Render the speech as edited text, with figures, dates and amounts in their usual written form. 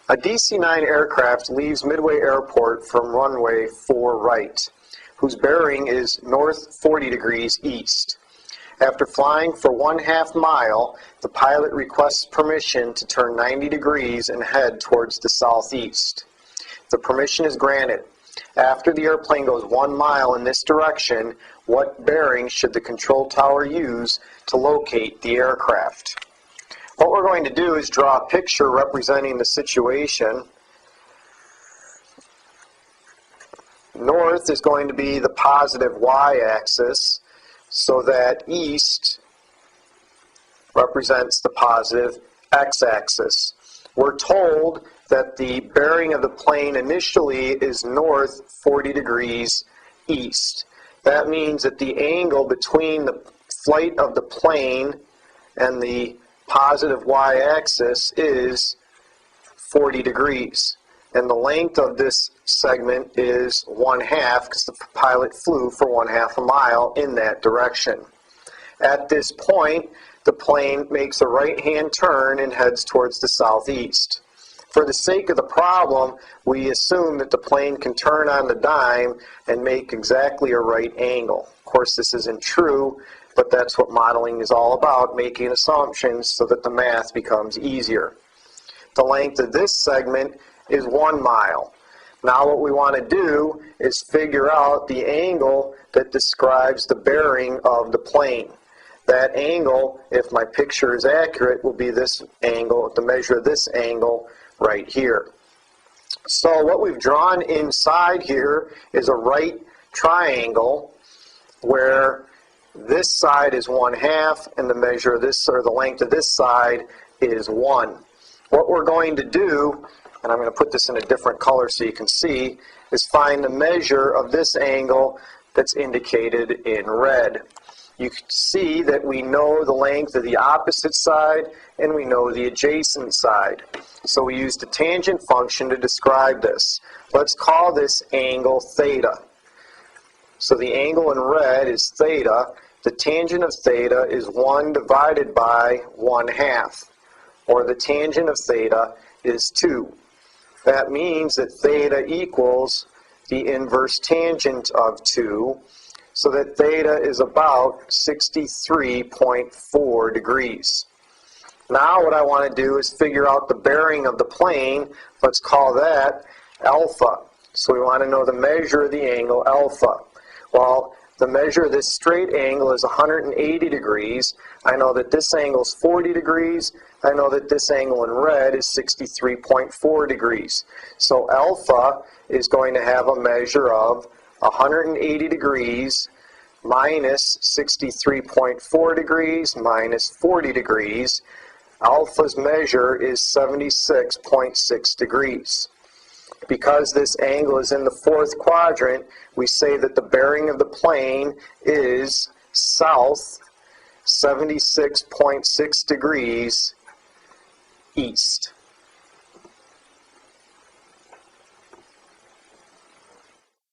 A DC-9 aircraft leaves Midway Airport from runway 4 right, whose bearing is north 40 degrees east. After flying for 1/2 mile, the pilot requests permission to turn 90 degrees and head towards the southeast. The permission is granted. After the airplane goes 1 mile in this direction, what bearing should the control tower use to locate the aircraft? What we're going to do is draw a picture representing the situation. North is going to be the positive y-axis, so that east represents the positive x-axis. We're told that the bearing of the plane initially is north 40 degrees east. That means that the angle between the flight of the plane and the positive y-axis is 40 degrees. And the length of this segment is 1/2 because the pilot flew for 1/2 a mile in that direction. At this point, the plane makes a right-hand turn and heads towards the southeast. For the sake of the problem, we assume that the plane can turn on the dime and make exactly a right angle. Of course, this isn't true, but that's what modeling is all about, making assumptions so that the math becomes easier. The length of this segment is 1 mile. Now what we want to do is figure out the angle that describes the bearing of the plane. That angle, if my picture is accurate, will be this angle, the measure of this angle right here. So what we've drawn inside here is a right triangle where this side is 1/2 and the measure of this, or the length of this side, is 1. What we're going to do, and I'm going to put this in a different color so you can see, is find the measure of this angle that's indicated in red. You can see that we know the length of the opposite side and we know the adjacent side. So we used a tangent function to describe this. Let's call this angle theta. So the angle in red is theta. The tangent of theta is 1 divided by 1/2, or the tangent of theta is 2. That means that theta equals the inverse tangent of 2, so that theta is about 63.4 degrees. Now what I want to do is figure out the bearing of the plane. Let's call that alpha. So we want to know the measure of the angle alpha. Well, the measure of this straight angle is 180 degrees. I know that this angle is 40 degrees. I know that this angle in red is 63.4 degrees. So alpha is going to have a measure of 180 degrees minus 63.4 degrees minus 40 degrees. Alpha's measure is 76.6 degrees. Because this angle is in the 4th quadrant, we say that the bearing of the plane is south 76.6 degrees east.